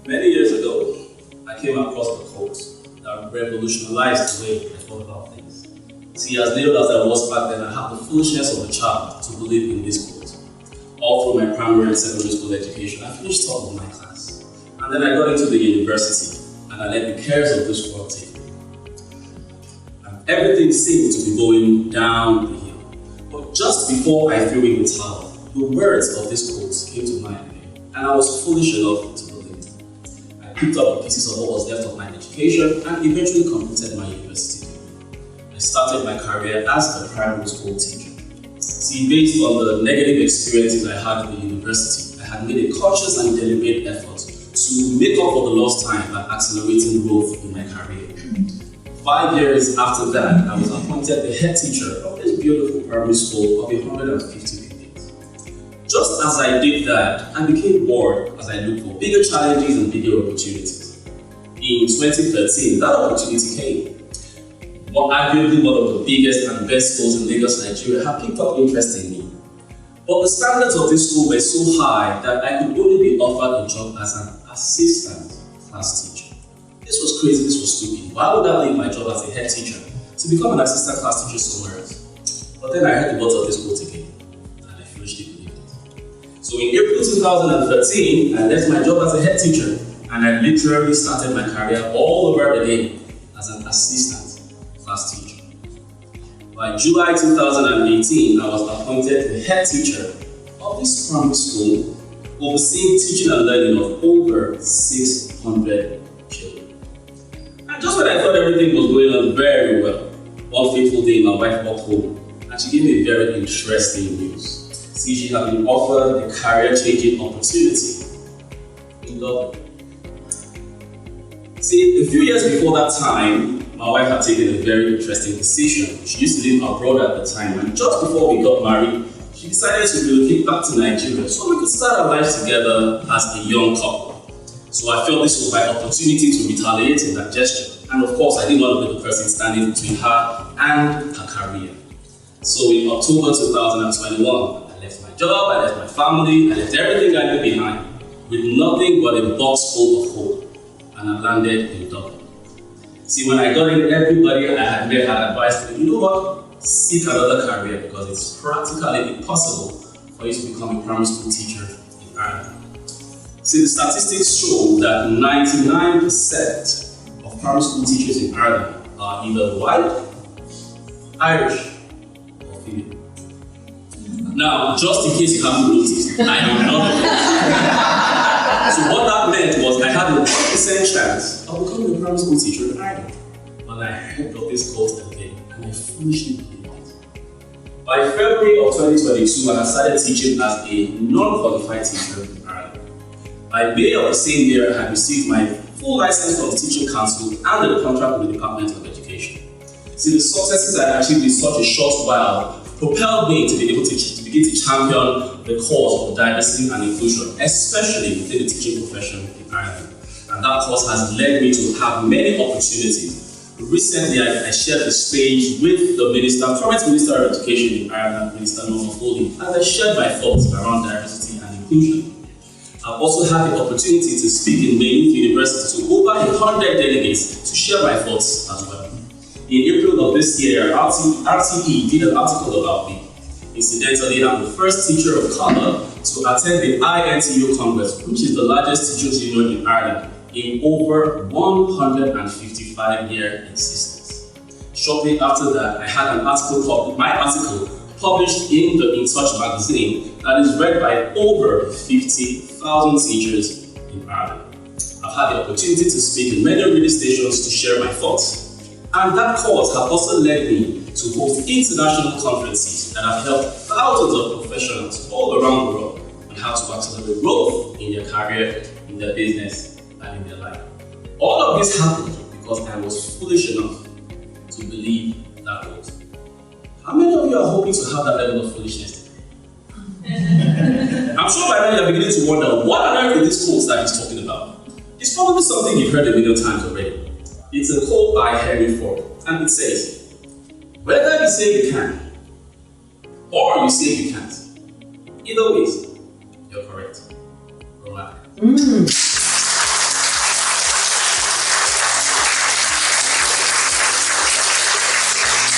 Many years ago, I came across a quote that revolutionized the way I thought about things. See, as little as I was back then, I had the foolishness of a child to believe in this quote. All through my primary and secondary school education, I finished top of my class. And then I got into the university, and I let the cares of this world take me. And everything seemed to be going down the hill. But just before I threw in the towel, the words of this quote came to mind again, and I was foolish enough to believe it. I picked up the pieces of what was left of my education and eventually completed my university degree. I started my career as a primary school teacher. See, based on the negative experiences I had in the university, I had made a conscious and deliberate effort to make up for the lost time by accelerating growth in my career. 5 years after that, I was appointed the head teacher of this beautiful primary school of 150 people. Just as I did that, I became bored as I looked for bigger challenges and bigger opportunities. In 2013, that opportunity came. But arguably one of the biggest and best schools in Lagos, Nigeria, had picked up interest in me. But the standards of this school were so high that I could only be offered a job as an assistant class teacher. This was crazy, this was stupid. Why would I leave my job as a head teacher to become an assistant class teacher somewhere else? But then I heard the words of this quote again, and I foolishly believed it. So in April 2013, I left my job as a head teacher, and I literally started my career all over again as an assistant class teacher. By July 2018, I was appointed the head teacher of this primary school, overseeing teaching and learning of over 600 children. And just when I thought everything was going on very well, one fateful day my wife walked home and she gave me a very interesting news. See, she had been offered a career-changing opportunity in Dublin. See, a few years before that time, my wife had taken a very interesting decision. She used to live abroad at the time, and just before we got married, she decided to relocate back to Nigeria so we could start our lives together as a young couple. So I felt this was my opportunity to retaliate in that gesture. And of course, I didn't want to be the person standing between her and her career. So in October 2021, I left my job, I left my family, I left everything I knew behind with nothing but a box full of hope, and I landed in Dublin. See, when I got in, everybody I had met had advised me, you know what, seek another career because it's practically impossible for you to become a primary school teacher in Ireland. See, the statistics show that 99% of primary school teachers in Ireland are either white, Irish, or female. Now, just in case you haven't noticed, I am not a So what that meant was I had a 1% chance of becoming a primary school teacher in Ireland. But I heard of this quote again, and I foolishly believed it. By February of 2022, I started teaching as a non-qualified teacher in Ireland. By May of the same year, I had received my full license from the Teaching Council and the contract with the Department of Education. See, the successes I achieved in such a short while propelled me to be able to begin to champion the cause of diversity and inclusion, especially within the teaching profession in Ireland. And that cause has led me to have many opportunities. Recently, I shared the stage with the current Minister of Education in Ireland, Minister Norma Foley, as I shared my thoughts around diversity and inclusion. I've also had the opportunity to speak in Maynooth University to over 100 delegates to share my thoughts as well. In April of this year, RTE did an article about me. Incidentally, I'm the first teacher of color to attend the INTU Congress, which is the largest teachers' union in Ireland, in over 155-year existence. Shortly after that, I had my article published in the In Touch magazine that is read by over 50,000 teachers in Ireland. I've had the opportunity to speak in many radio stations to share my thoughts. And that cause has also led me to host international conferences that have helped thousands of professionals all around the world on how to accelerate growth in their career, in their business, and in their life. All of this happened because I was foolish enough to believe that quote. How many of you are hoping to have that level of foolishness today? I'm sure by now you're beginning to wonder, what on earth is this quote that he's talking about? It's probably something you've heard a million times already. It's a quote by Henry Ford, and it says, whether you say you can, or you say you can't, either way, you're correct. Right.